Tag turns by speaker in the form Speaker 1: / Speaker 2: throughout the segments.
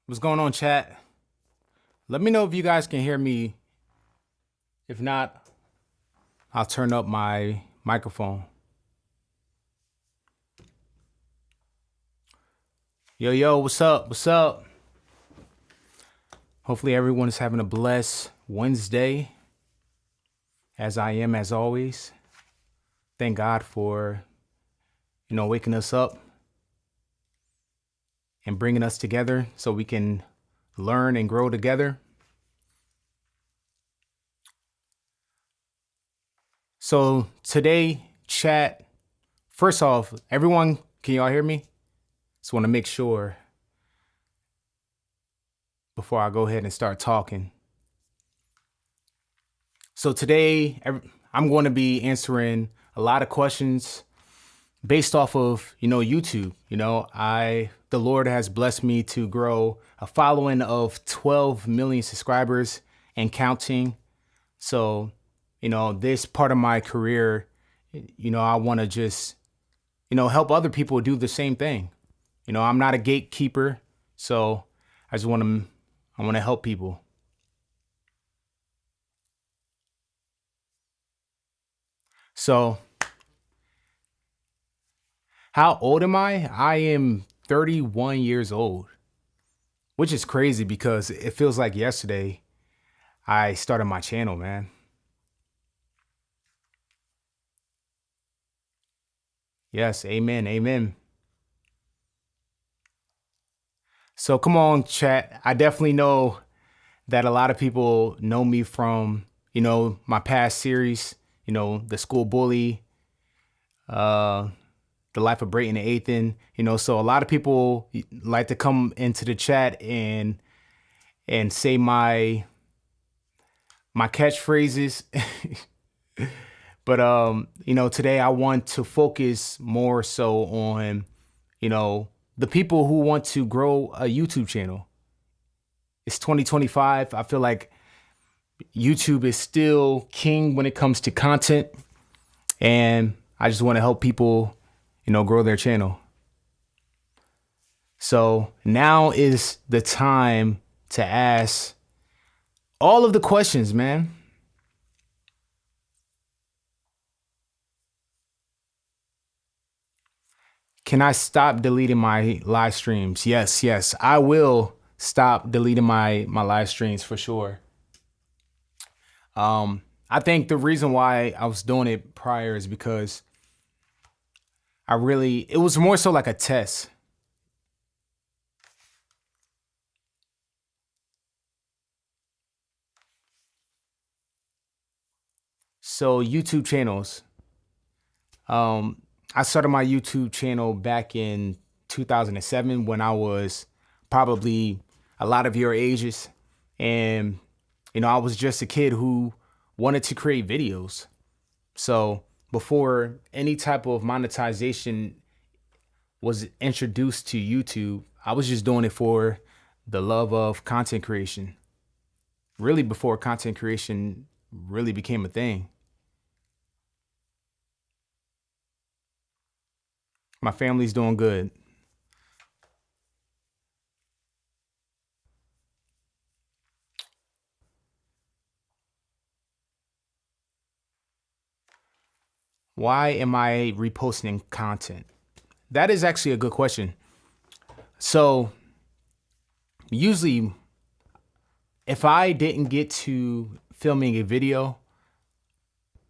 Speaker 1: What's going on, chat? Let me know if you guys can hear me. If not, I'll turn up my microphone. Yo, what's up? What's up? Hopefully everyone is having a blessed Wednesday, as I am as always. Thank God for, waking us up and bringing us together so we can learn and grow together. So today, chat, first off, everyone, can y'all hear me? Just want to make sure before I go ahead and start talking. So today, I'm going to be answering a lot of questions based off of, YouTube. The Lord has blessed me to grow a following of 12 million subscribers and counting. So, this part of my career, I want to just, help other people do the same thing. I'm not a gatekeeper, so I want to help people. So, how old am I? I am 31 years old, which is crazy because it feels like yesterday I started my channel, man. Yes, amen, amen. So come on, chat. I definitely know that a lot of people know me from, my past series, the school bully, the life of Brayton and Ethan, so a lot of people like to come into the chat and say my catchphrases. But today I want to focus more so on, the people who want to grow a YouTube channel. It's 2025. I feel like YouTube is still king when it comes to content, and I just want to help people, grow their channel. So now is the time to ask all of the questions, man. Can I stop deleting my live streams? Yes, I will stop deleting my live streams for sure. I think the reason why I was doing it prior is because it was more so like a test. So YouTube channels. I started my YouTube channel back in 2007 when I was probably a lot of your ages. And, I was just a kid who wanted to create videos. So before any type of monetization was introduced to YouTube, I was just doing it for the love of content creation. Really before content creation really became a thing. My family's doing good. Why am I reposting content? That is actually a good question. So usually if I didn't get to filming a video,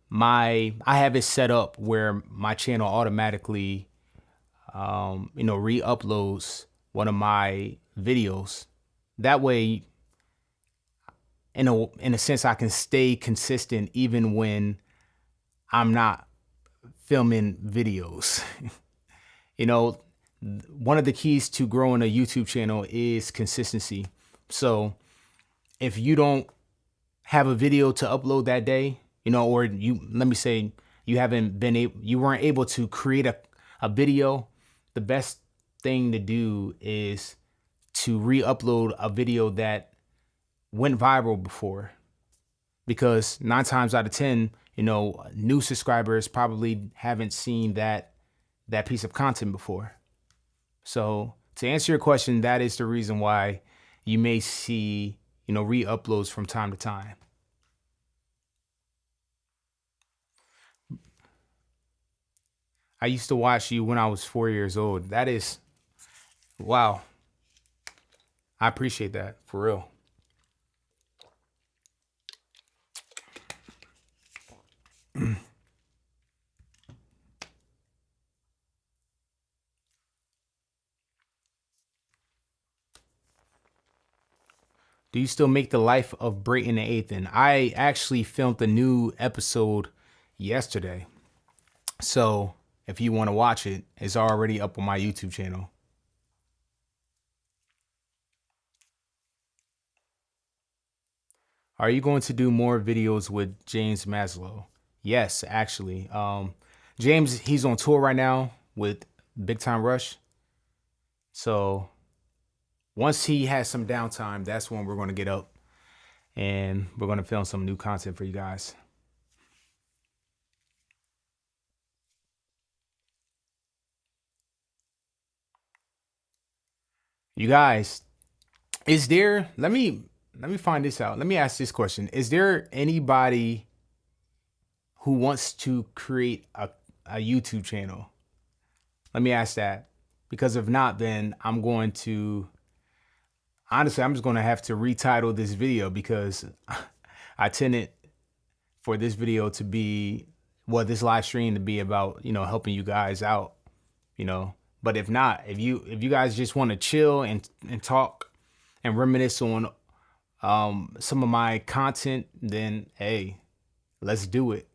Speaker 1: I have it set up where my channel automatically re-uploads one of my videos. That way, in a sense, I can stay consistent even when I'm not filming videos. One of the keys to growing a YouTube channel is consistency. So if you don't have a video to upload that day, or let me say you weren't able to create a video, the best thing to do is to re-upload a video that went viral before. Because 9 times out of 10, new subscribers probably haven't seen that piece of content before. So to answer your question, that is the reason why you may see, re-uploads from time to time. I used to watch you when I was 4 years old. That is, wow. I appreciate that, for real. Do you still make the life of Brayton and Ethan? I actually filmed the new episode yesterday. So if you want to watch it, it's already up on my YouTube channel. Are you going to do more videos with James Maslow? Yes, actually. James, he's on tour right now with Big Time Rush. So once he has some downtime, that's when we're going to get up and we're going to film some new content for you guys. You guys, is there, let me find this out. Let me ask this question. Is there anybody who wants to create a YouTube channel? Let me ask that. Because if not, then I'm just going to have to retitle this video, because I tended for this video to be, well, this live stream to be about, helping you guys out, But if not, if you guys just want to chill and talk and reminisce on some of my content, then hey, let's do it.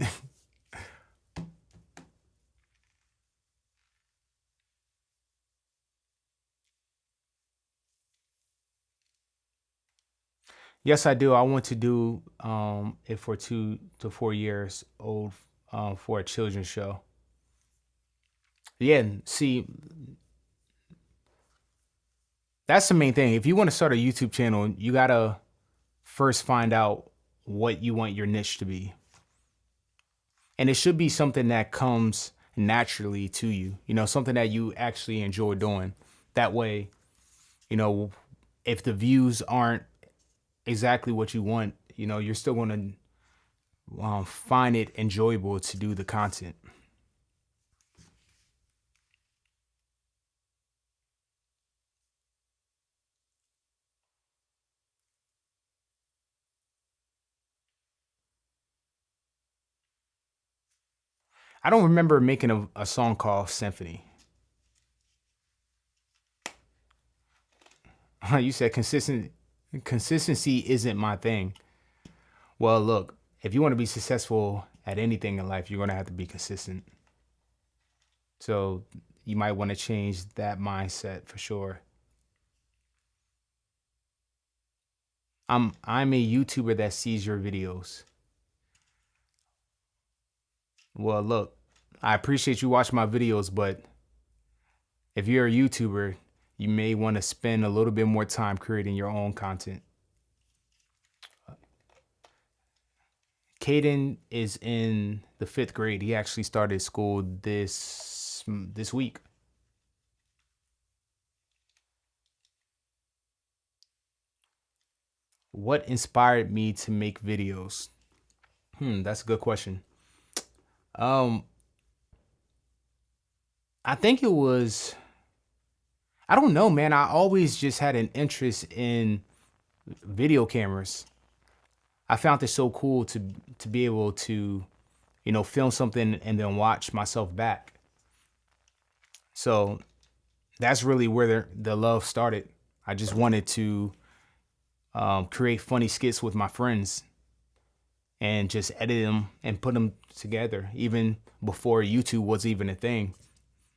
Speaker 1: Yes, I do. I want to do it for 2 to 4 years old, for a children's show. Yeah, see, that's the main thing. If you want to start a YouTube channel, you gotta first find out what you want your niche to be. And it should be something that comes naturally to you, something that you actually enjoy doing. That way, if the views aren't exactly what you want, you're still going to find it enjoyable to do the content. I don't remember making a song called Symphony. You said consistency isn't my thing. Well, look, if you want to be successful at anything in life, you're going to have to be consistent. So you might want to change that mindset for sure. I'm a YouTuber that sees your videos. Well, look, I appreciate you watching my videos, but if you're a YouTuber, you may want to spend a little bit more time creating your own content. Caden is in the 5th grade. He actually started school this week. What inspired me to make videos? That's a good question. I think it was, I don't know, man. I always just had an interest in video cameras. I found it so cool to be able to, film something and then watch myself back. So that's really where the love started. I just wanted to create funny skits with my friends and just edit them and put them together, even before YouTube was even a thing.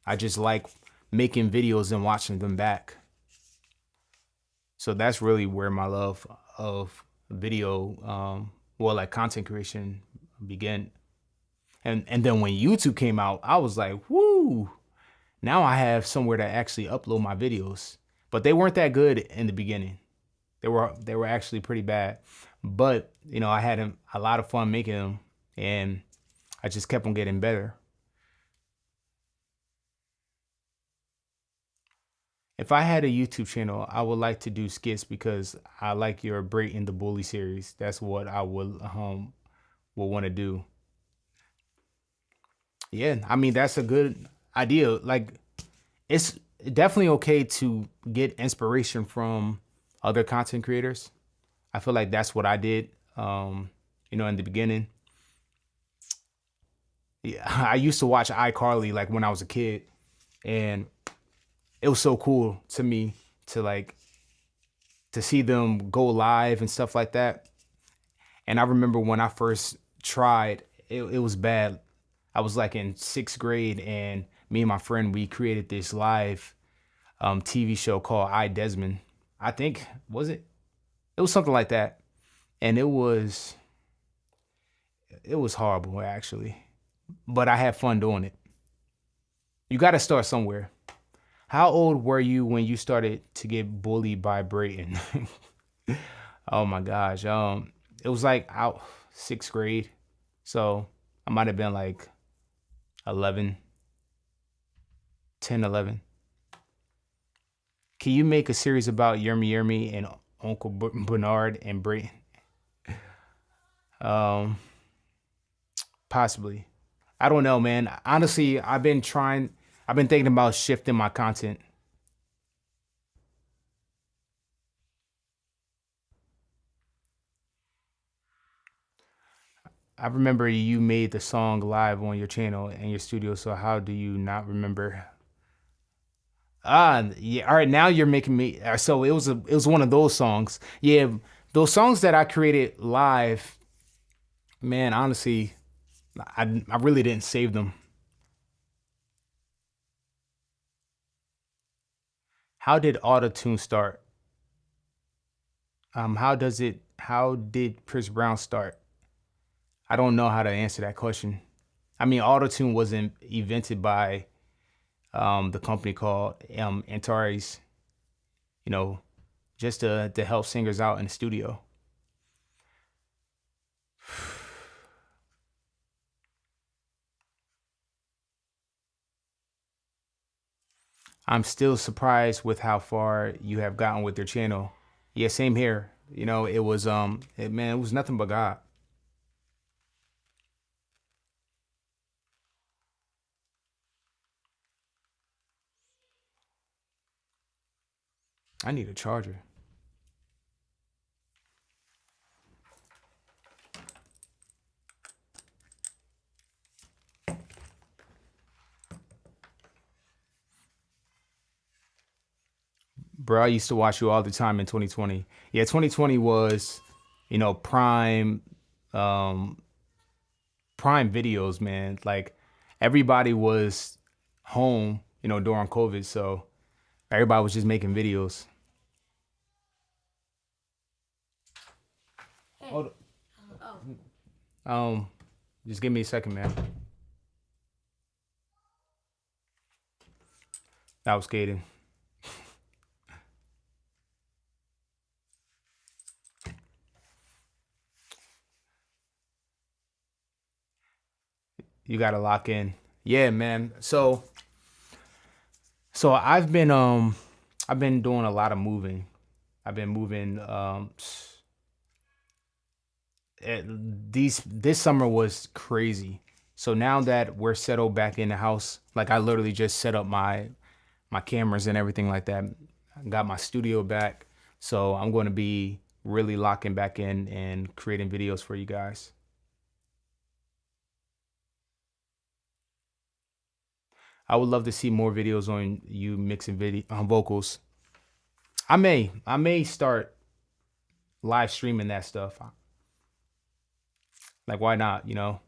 Speaker 1: I just like making videos and watching them back. So that's really where my love of video, like content creation, began. And then when YouTube came out, I was like, woo, now I have somewhere to actually upload my videos. But they weren't that good in the beginning. They were actually pretty bad. But, I had a lot of fun making them, and I just kept on getting better. If I had a YouTube channel, I would like to do skits because I like your Brayton the Bully series. That's what I would want to do. Yeah, I mean that's a good idea. Like it's definitely okay to get inspiration from other content creators. I feel like that's what I did. In the beginning. Yeah, I used to watch iCarly like when I was a kid, and it was so cool to me to like to see them go live and stuff like that. And I remember when I first tried, it was bad. I was like in sixth grade, and me and my friend we created this live TV show called Desmond. I think was it? It was something like that, and it was horrible actually, but I had fun doing it. You got to start somewhere. How old were you when you started to get bullied by Brayton? Oh my gosh. It was like out sixth grade. So I might have been like 11, 10, 11. Can you make a series about Yermy Yermy and Uncle Bernard and Brayton? Um, Possibly. I don't know, man. Honestly, I've been thinking about shifting my content. I remember you made the song live on your channel and your studio, so how do you not remember? Yeah. All right, now you're making me. So it was one of those songs. Yeah, those songs that I created live. Man, honestly, I really didn't save them. How did Autotune start? How did Chris Brown start? I don't know how to answer that question. I mean, Autotune wasn't invented by the company called Antares, you know, just to help singers out in the studio. I'm still surprised with how far you have gotten with your channel. Yeah, same here. Man, it was nothing but God. I need a charger. Bro, I used to watch you all the time in 2020. Yeah, 2020 was, prime um prime videos, man. Like everybody was home, during COVID, so everybody was just making videos. Hold um just give me a second, man. That was skating. You gotta lock in. Yeah, man. So I've been doing a lot of moving. I've been moving this summer was crazy. So now that we're settled back in the house, like I literally just set up my cameras and everything like that. I got my studio back. So I'm going to be really locking back in and creating videos for you guys. I would love to see more videos on you mixing video vocals. I may start live streaming that stuff. Like why not, Now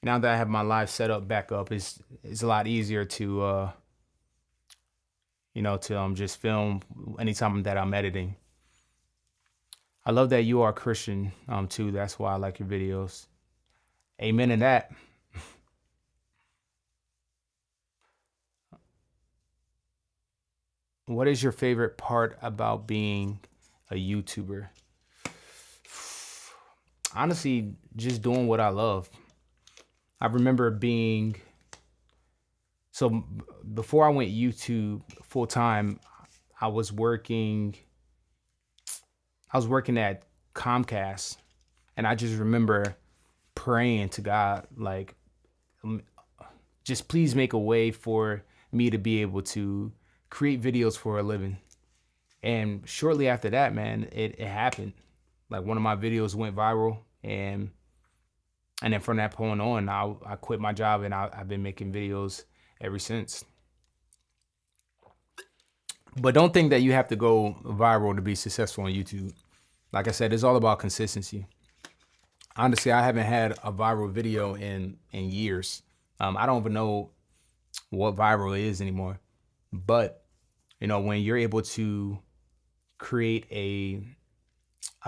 Speaker 1: that I have my live setup back up, it's a lot easier to to just film anytime that I'm editing. I love that you are Christian too. That's why I like your videos. Amen to that. What is your favorite part about being a YouTuber? Honestly, just doing what I love. I remember being So before I went YouTube full time, I was working. I was working at Comcast, and I just remember praying to God, like, just please make a way for me to be able to create videos for a living. And shortly after that, man, it happened. Like one of my videos went viral, and then from that point on, I quit my job, and I've been making videos ever since. But don't think that you have to go viral to be successful on YouTube. Like I said, it's all about consistency. Honestly, I haven't had a viral video in years. I don't even know what viral is anymore. But when you're able to create a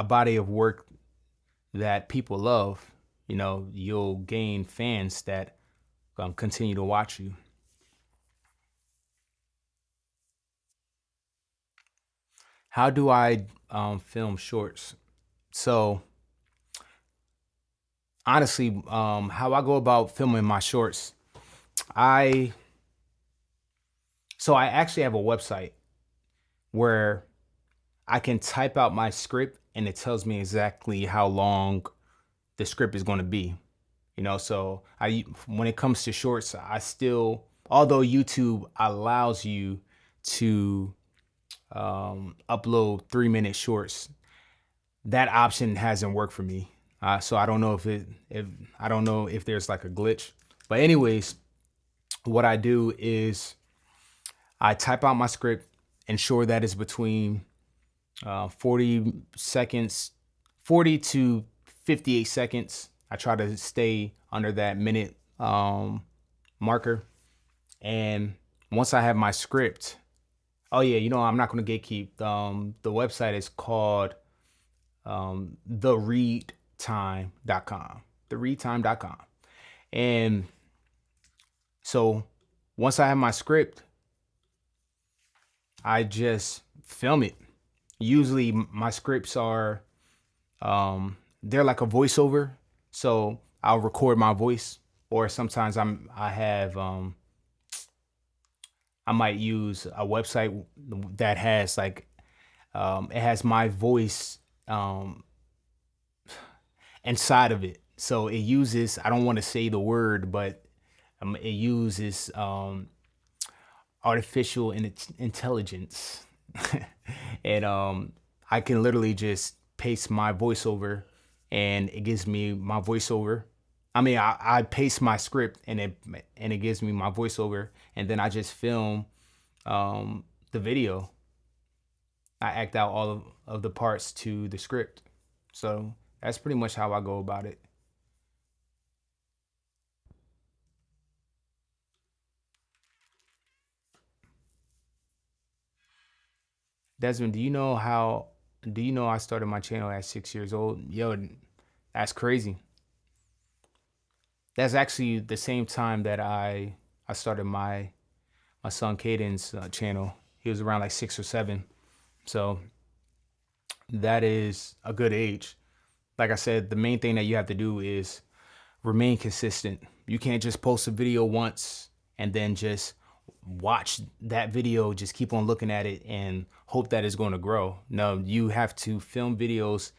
Speaker 1: body of work that people love, you'll gain fans that continue to watch you. How do I film shorts? So honestly, how I go about filming my shorts, I I actually have a website where I can type out my script and it tells me exactly how long the script is going to be. So when it comes to shorts, I still, although YouTube allows you to upload 3-minute shorts, that option hasn't worked for me. So I don't know if I don't know if there's like a glitch. But anyways, what I do is I type out my script, ensure that it's between 40 seconds, 40 to 58 seconds. I try to stay under that minute marker. And once I have my script, oh yeah, I'm not going to gatekeep. The website is called thereadtime.com. Thereadtime.com. And so once I have my script, I just film it. Usually my scripts are they're like a voiceover. So I'll record my voice, or sometimes I might use a website that has like it has my voice inside of it. So it uses, I don't want to say the word, but it uses artificial intelligence. And I can literally just paste my voiceover and it gives me my voiceover. I mean, I paste my script and it gives me my voiceover, and then I just film the video. I act out all of the parts to the script. So that's pretty much how I go about it. Desmond, do you know I started my channel at 6 years old? Yo, that's crazy. That's actually the same time that I started my son Caden's channel. He was around like 6 or 7. So that is a good age. Like I said, the main thing that you have to do is remain consistent. You can't just post a video once and then just watch that video, just keep on looking at it and hope that it's going to grow. No, you have to film videos,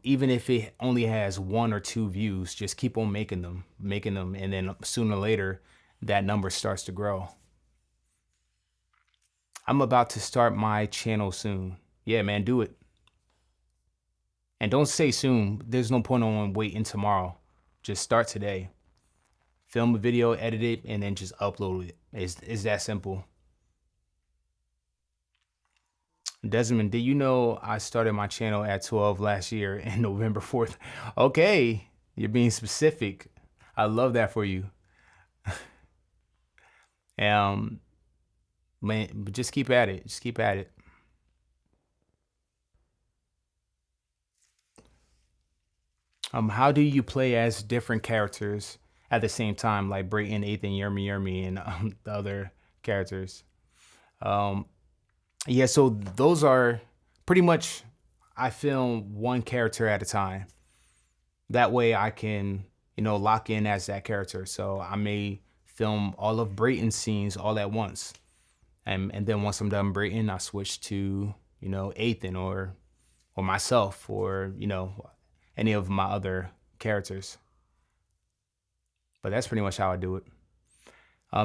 Speaker 1: even if it only has 1 or 2 views. Just keep on making them, and then sooner or later, that number starts to grow. I'm about to start my channel soon. Yeah, man, do it. And don't say soon. There's no point on waiting tomorrow. Just start today. Film a video, edit it, and then just upload it. It's that simple. Desmond, did you know I started my channel at 12 last year and November 4th? Okay, you're being specific. I love that for you. Man, but just keep at it. Just keep at it. How do you play as different characters at the same time, like Brayton, Ethan, Yermi, Yermi, and the other characters? Um, yeah, so those are pretty much, I film one character at a time. That way I can, lock in as that character. So I may film all of Brayton's scenes all at once. And then once I'm done Brayton, I switch to, Ethan or myself or, any of my other characters. But that's pretty much how I do it.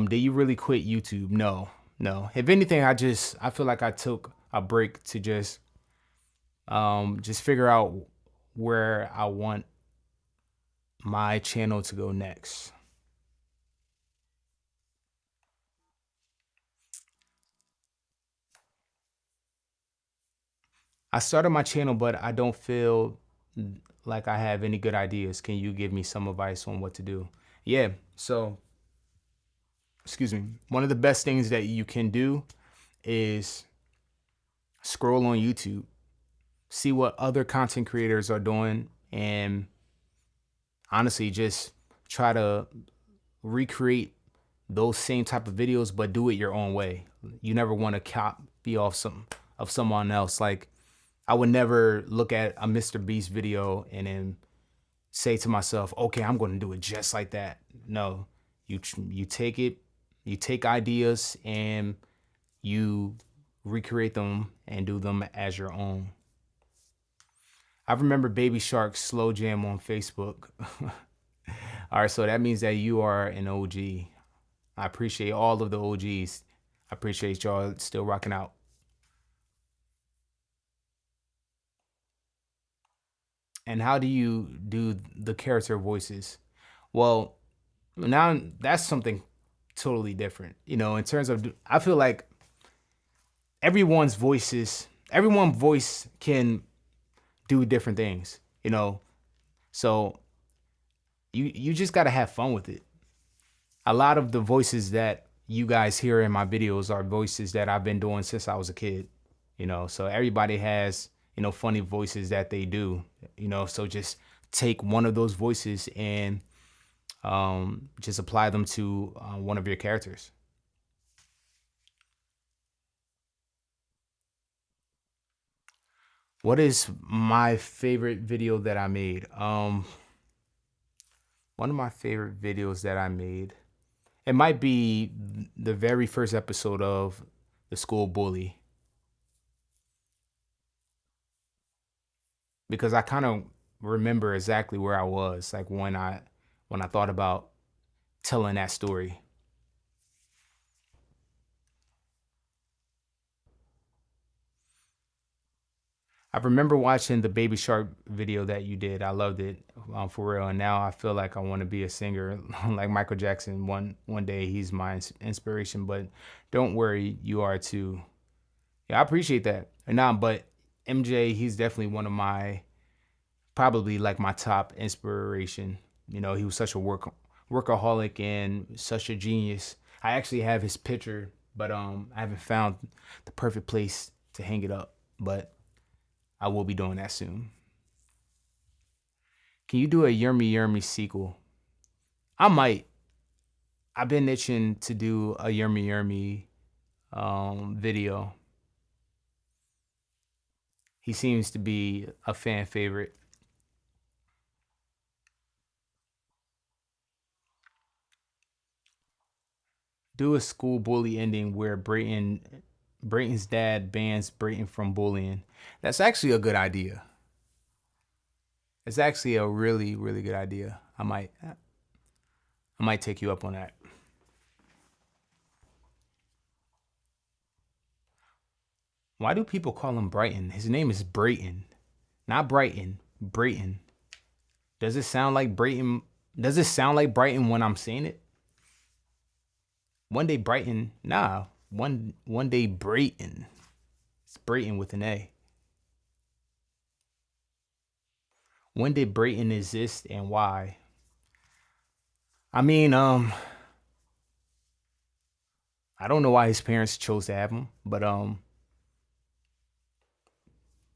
Speaker 1: Did you really quit YouTube? No, no. If anything, I feel like I took a break to just figure out where I want my channel to go next. I started my channel, but I don't feel like I have any good ideas. Can you give me some advice on what to do? Yeah. So, excuse me. One of the best things that you can do is scroll on YouTube, see what other content creators are doing, and honestly, just try to recreate those same type of videos, but do it your own way. You never want to copy off someone else. Like, I would never look at a Mr. Beast video and then say to myself, okay, I'm going to do it just like that. No, you take ideas and you recreate them and do them as your own. I remember Baby Shark's slow jam on Facebook. All right, so that means that you are an OG. I appreciate all of the OGs. I appreciate y'all still rocking out. And how do you do the character voices? Well, now that's something totally different. In terms of, I feel like everyone voice can do different things, So you just got to have fun with it. A lot of the voices that you guys hear in my videos are voices that I've been doing since I was a kid, So everybody has, funny voices that they do, So just take one of those voices and just apply them to one of your characters. What is my favorite video that I made? One of my favorite videos that I made, it might be the very first episode of The School Bully, because I kind of remember exactly where I was, like when I thought about telling that story. I remember watching the Baby Shark video that you did. I loved it, for real. And now I feel like I want to be a singer like Michael Jackson. One day he's my inspiration, but don't worry, you are too. Yeah, I appreciate that. And now, but MJ, he's definitely one of my, probably like my top inspiration. He was such a workaholic and such a genius. I actually have his picture, but I haven't found the perfect place to hang it up. But I will be doing that soon. Can you do a Yummy Yummy sequel? I might. I've been itching to do a Yummy Yummy video. He seems to be a fan favorite. Do a school bully ending where Brayton's dad bans Brayton from bullying. That's actually a good idea. It's actually a really, really good idea. I might take you up on that. Why do people call him Brighton? His name is Brayton, not Brighton. Brayton. Does it sound like Brayton? Does it sound like Brighton when I'm saying it? One day Brighton, nah. One day Brayton. It's Brayton with an A. When did Brayton exist and why? I mean, I don't know why his parents chose to have him, but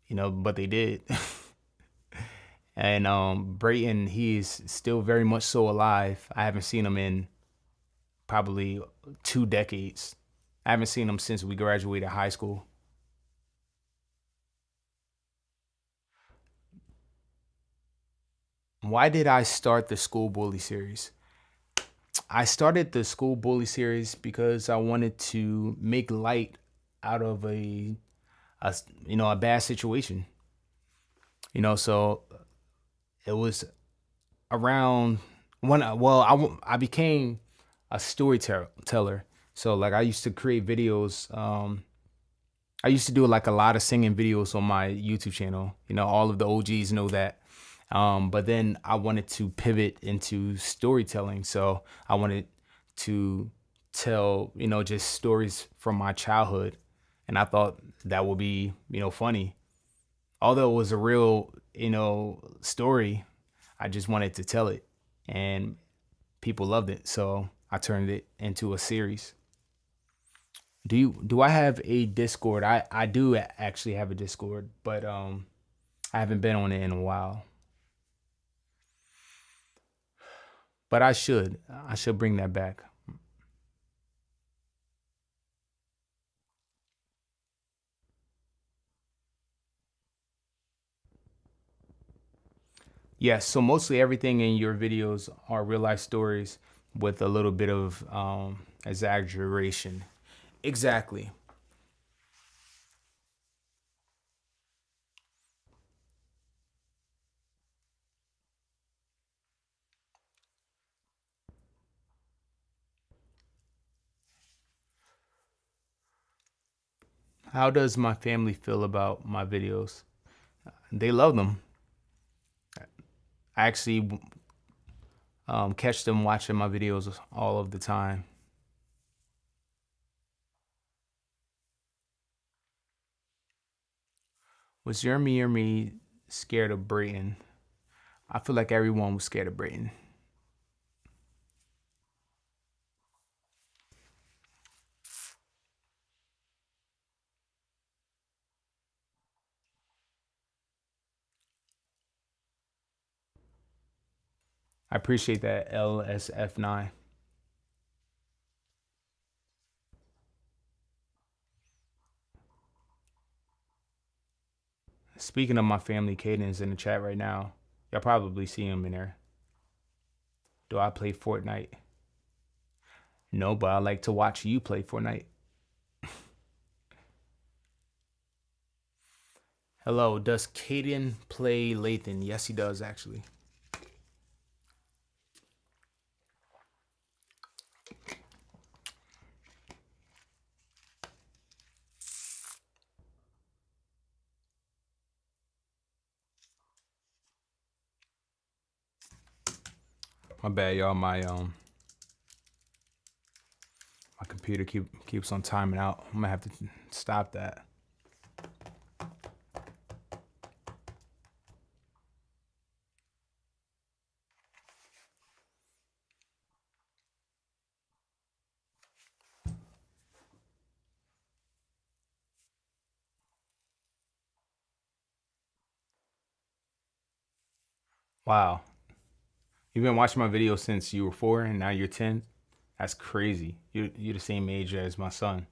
Speaker 1: but they did. And Brayton, he's still very much so alive. I haven't seen him in probably 2 decades. I haven't seen him since we graduated high school. Why did I start the School Bully series? I started the school bully series because I wanted to make light out of a bad situation. So it was around when I became a storyteller. So like I used to create videos. I used to do like a lot of singing videos on my YouTube channel. All of the OGs know that. But then I wanted to pivot into storytelling. So I wanted to tell, just stories from my childhood. And I thought that would be, funny. Although it was a real, story, I just wanted to tell it. And people loved it. So I turned it into a series. Do I have a Discord? I do actually have a Discord, but I haven't been on it in a while. But I should bring that back. Yes, so mostly everything in your videos are real life stories with a little bit of exaggeration. Exactly. How does my family feel about my videos? They love them. I actually catch them watching my videos all of the time. Was Jeremy or me scared of Brayton? I feel like everyone was scared of Brayton. I appreciate that, LSF9. Speaking of my family, Caden's in the chat right now. Y'all probably see him in there. Do I play Fortnite? No, but I like to watch you play Fortnite. Hello, does Caden play Lathan? Yes, he does, actually. My bad, y'all. My computer keeps on timing out. I'm gonna have to stop that. Wow, you've been watching my videos since you were 4, and now you're 10. That's crazy. You're the same age as my son.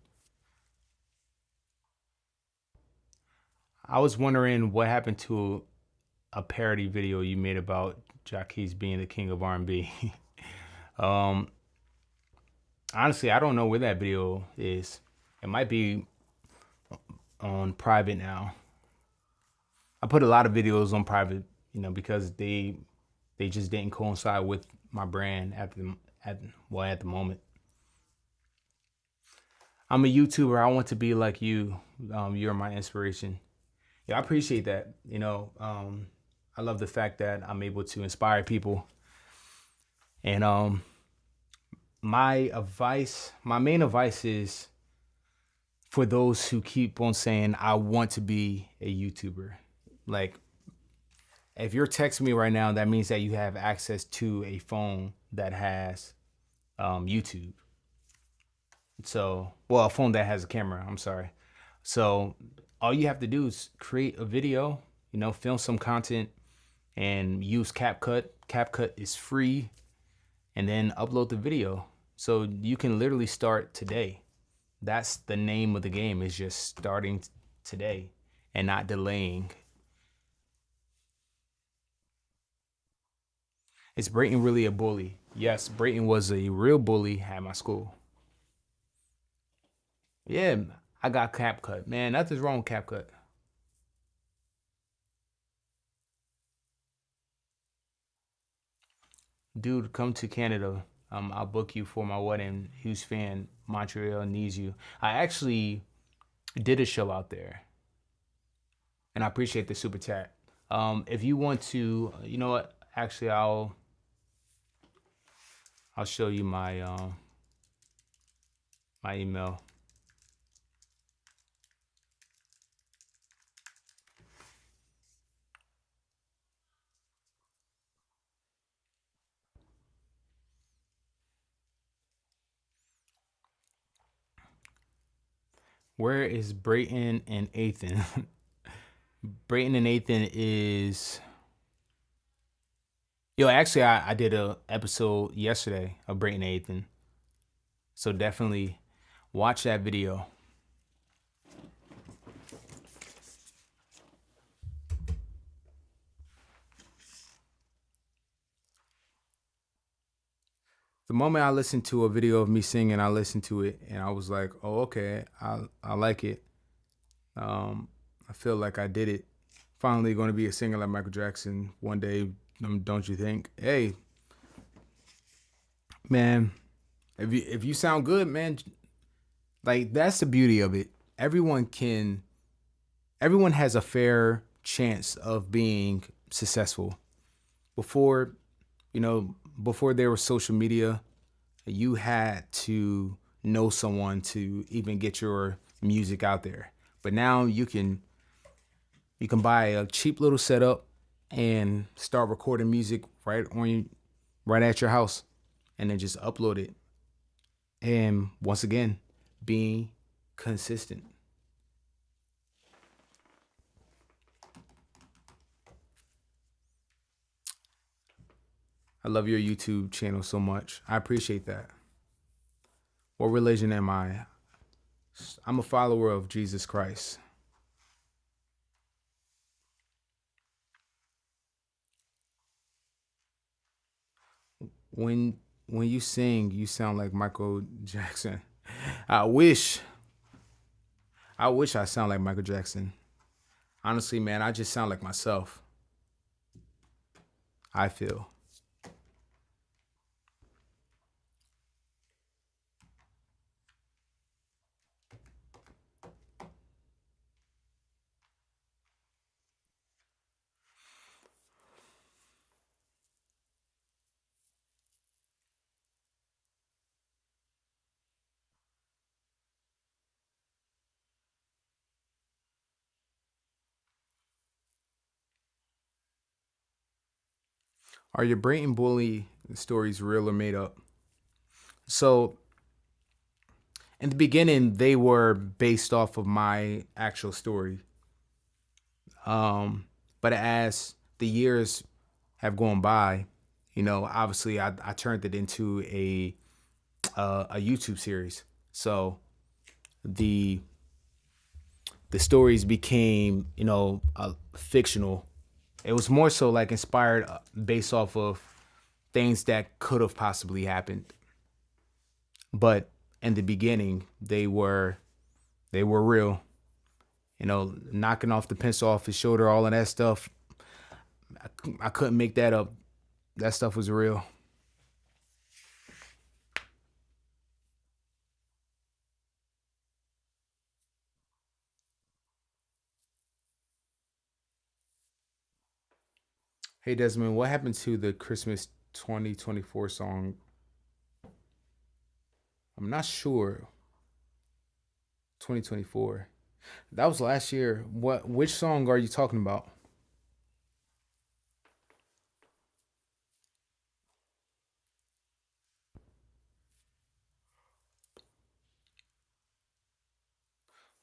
Speaker 1: I was wondering what happened to a parody video you made about Jacquees being the king of R&B. um, Honestly, I don't know where that video is. It might be on private now. I put a lot of videos on private, because they just didn't coincide with my brand at the moment. I'm a YouTuber. I want to be like you. You're my inspiration. Yeah, I appreciate that. I love the fact that I'm able to inspire people. And my main advice is for those who keep on saying I want to be a YouTuber. Like, if you're texting me right now, that means that you have access to a phone that has YouTube. So, well, a phone that has a camera. I'm sorry. So, all you have to do is create a video, film some content, and use CapCut. CapCut is free, and then upload the video. So you can literally start today. That's the name of the game, is just starting today and not delaying. Is Brayton really a bully? Yes, Brayton was a real bully at my school. Yeah, I got cap cut. Man, nothing's wrong with cap cut. Dude, come to Canada. I'll book you for my wedding. Huge fan. Montreal needs you. I actually did a show out there, and I appreciate the super chat. If you want to, you know what? Actually, I'll show you my email. Where is Brayton and Ethan? Brayton and Ethan is yo. Actually, I did a episode yesterday of Brayton and Ethan, so definitely watch that video. The moment I listened to a video of me singing, I listened to it and I was like, "Oh, okay, I like it. I feel like I did it. Finally, going to be a singer like Michael Jackson one day. Don't you think? Hey, man, if you sound good, man, like that's the beauty of it. Everyone can. Everyone has a fair chance of being successful. Before, before there was social media, you had to know someone to even get your music out there. But now you can buy a cheap little setup and start recording music right at your house and then just upload it. And once again, being consistent. I love your YouTube channel so much. I appreciate that. What religion am I? I'm a follower of Jesus Christ. When when you sing, you sound like Michael Jackson. I wish I sound like Michael Jackson. Honestly, man, I just sound like myself. I feel. Are your Brayton bully stories real or made up? So in the beginning, they were based off of my actual story. But as the years have gone by, obviously I turned it into a YouTube series. So the the stories became, fictional. It was more so like inspired based off of things that could have possibly happened. But in the beginning, they were real. Knocking off the pencil off his shoulder, all of that stuff. I couldn't make that up. That stuff was real. Hey Desmond, what happened to the Christmas 2024 song? I'm not sure. 2024. That was last year. Which song are you talking about?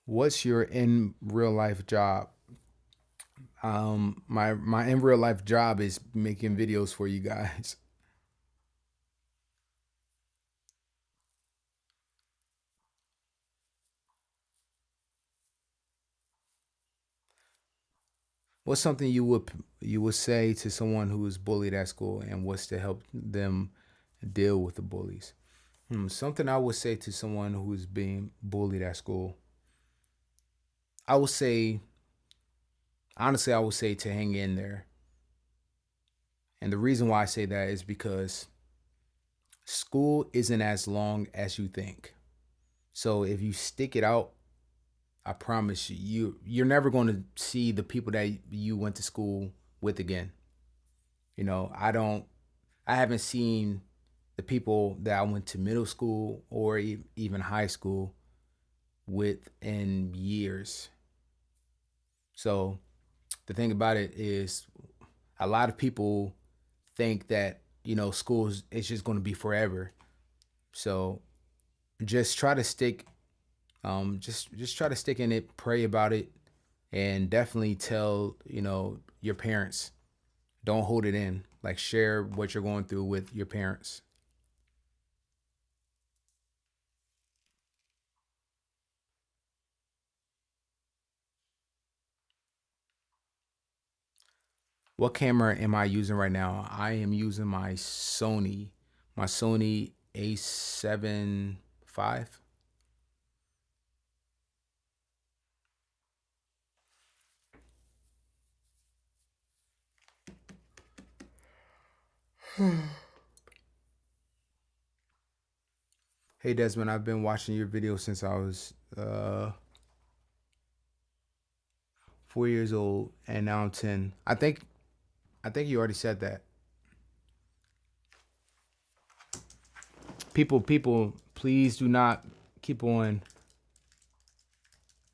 Speaker 1: What's your in real life job? My in real life job is making videos for you guys. What's something you would say to someone who is bullied at school, and what's to help them deal with the bullies? Something I would say to someone who is being bullied at school, I would say, honestly, I would say to hang in there. And the reason why I say that is because school isn't as long as you think. So if you stick it out, I promise you're never going to see the people that you went to school with again. I haven't seen the people that I went to middle school or even high school with in years. So the thing about it is, a lot of people think that school is just going to be forever. So just try to stick, just try to stick in it, pray about it, and definitely tell your parents. Don't hold it in. Like, share what you're going through with your parents. What camera am I using right now? I am using my Sony A7 five. Hey Desmond, I've been watching your videos since I was 4 years old, and now I'm 10. I think you already said that. People, please do not keep on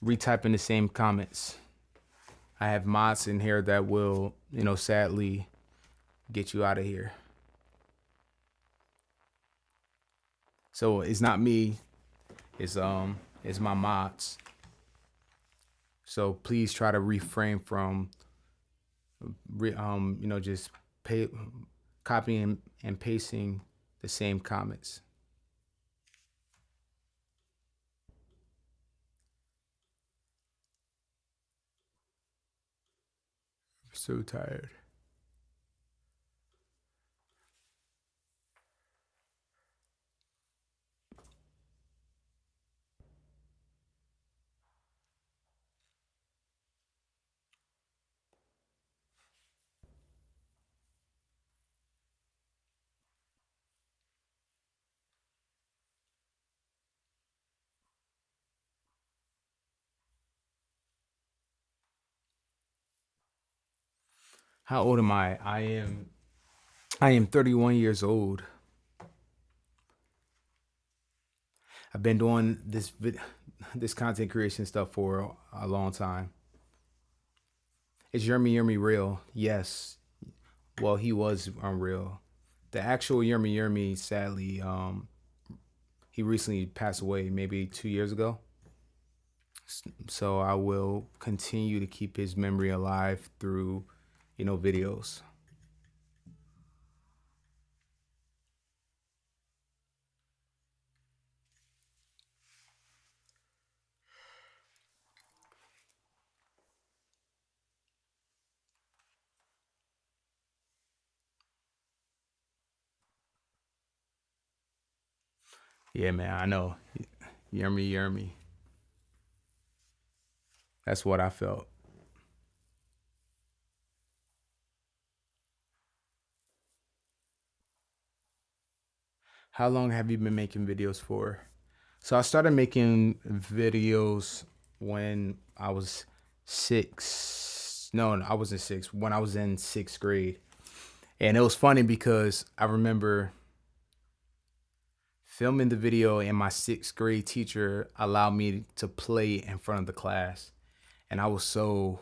Speaker 1: retyping the same comments. I have mods in here that will, sadly get you out of here. So it's not me. It's my mods. So please try to refrain from just pay, copying and pasting the same comments. So tired. How old am I? I am 31 years old. I've been doing this content creation stuff for a long time. Is Yermy Yermy real? Yes. Well, he was unreal. The actual Yermy Yermy, sadly, he recently passed away, maybe 2 years ago. So I will continue to keep his memory alive through, videos. Yeah, man, I know. Yermy Yermy. That's what I felt. How long have you been making videos for? So I started making videos when I was six. No, I wasn't six. When I was in sixth grade. And it was funny because I remember filming the video, and my sixth grade teacher allowed me to play in front of the class. And I was so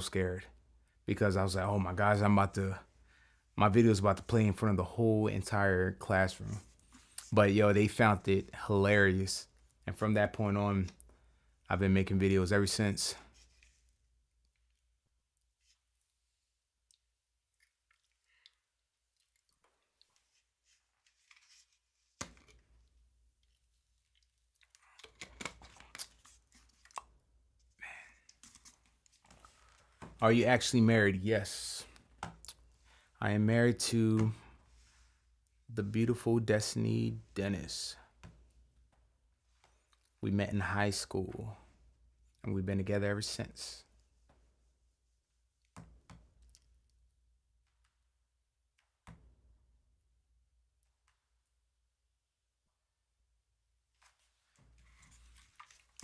Speaker 1: scared because I was like, oh my gosh, my video is about to play in front of the whole entire classroom. But yo, they found it hilarious. And from that point on, I've been making videos ever since. Are you actually married? Yes. I am married to the beautiful Destiny Dennis. We met in high school and we've been together ever since.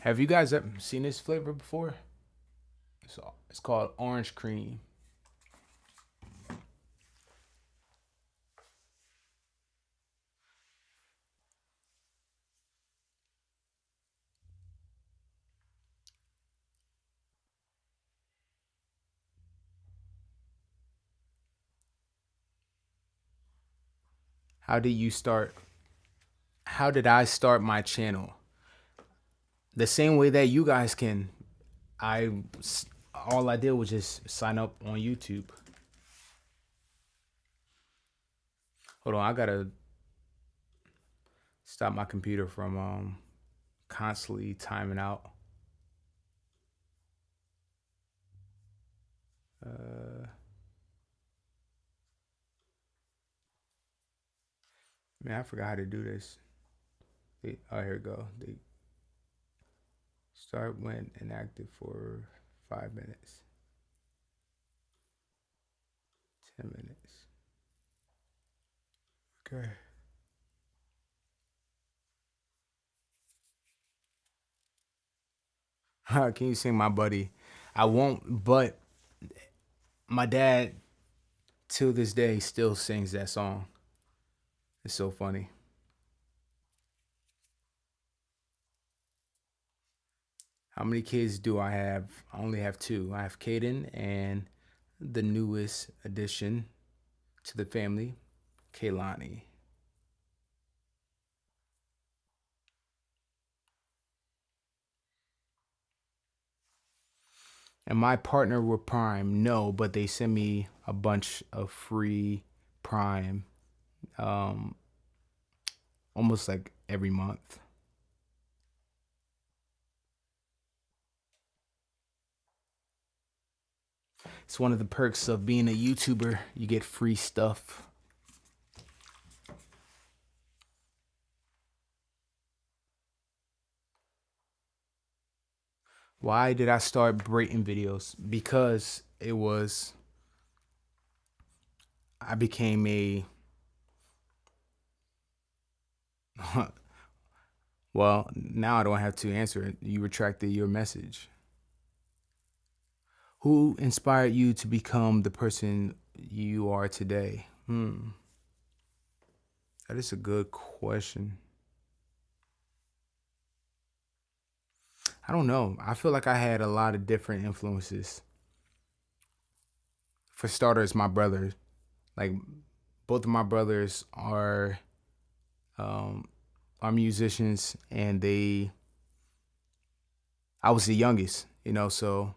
Speaker 1: Have you guys ever seen this flavor before? It's called orange cream. How did you start? How did I start my channel? The same way that you guys can. I all I did was just sign up on YouTube. Hold on, I gotta stop my computer from constantly timing out. Man, I forgot how to do this. Oh, here we go. They start when inactive for 5 minutes, 10 minutes. Okay. Can you sing my buddy? I won't, but my dad till this day still sings that song. It's so funny. How many kids do I have? I only have two. I have Kaden and the newest addition to the family, Kaylani. And my partner with Prime, no, but they send me a bunch of free Prime, um, almost like every month. It's one of the perks of being a YouTuber. You get free stuff. Why did I start Brayton videos? Because I became a, well, now I don't have to answer it. You retracted your message. Who inspired you to become the person you are today? That is a good question. I don't know. I feel like I had a lot of different influences. For starters, my brother, like both of my brothers um, are musicians, and I was the youngest, so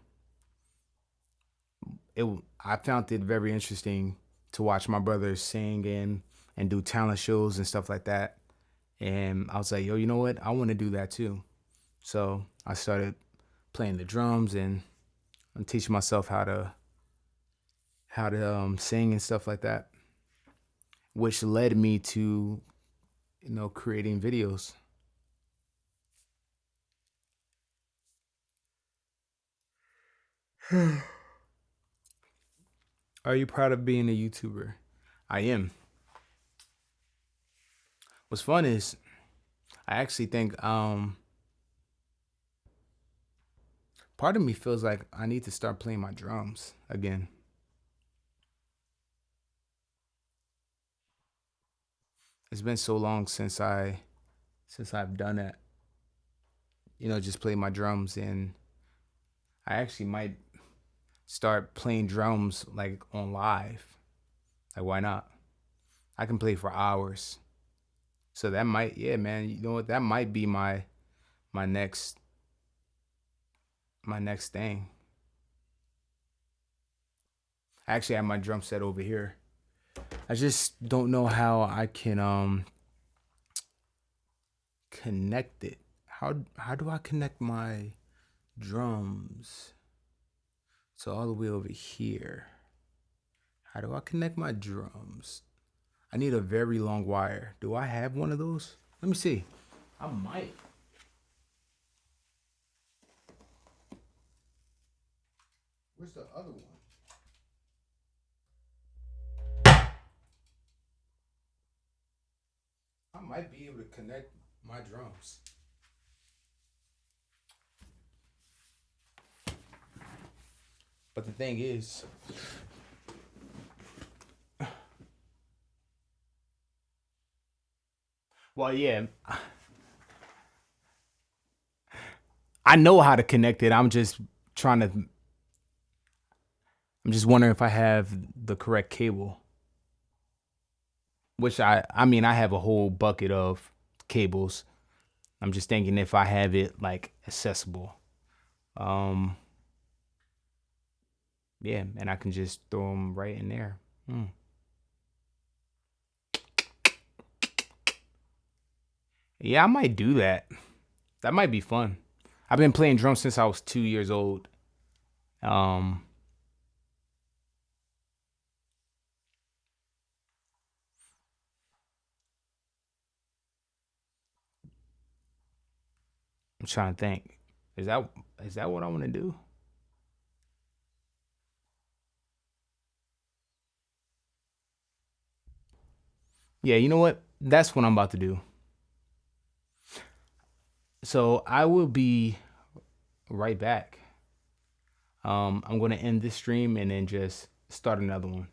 Speaker 1: it I found it very interesting to watch my brothers sing and do talent shows and stuff like that. And I was like, yo, you know what? I want to do that too. So I started playing the drums and I'm teaching myself how to sing and stuff like that, which led me to creating videos. Are you proud of being a YouTuber? I am. What's fun is I actually think part of me feels like I need to start playing my drums again. It's been so long since I've done that. Just play my drums, and I actually might start playing drums like on live. Like, why not? I can play for hours. So that might, yeah, man. You know what? That might be my next my next thing. I actually have my drum set over here. I just don't know how I can connect it. How do I connect my drums So all the way over here. How do I connect my drums? I need a very long wire. Do I have one of those? Let me see. I might. Where's the other one? I might be able to connect my drums. But the thing is, well, yeah, I know how to connect it. I'm just wondering if I have the correct cable. Which I mean, I have a whole bucket of cables. I'm just thinking if I have it like accessible. Um, yeah, and I can just throw them right in there. Hmm. Yeah, I might do that. That might be fun. I've been playing drums since I was 2 years old. Um, I'm trying to think. Is that is that what I want to do? Yeah, you know what? That's what I'm about to do. So I will be right back. I'm gonna end this stream and then just start another one.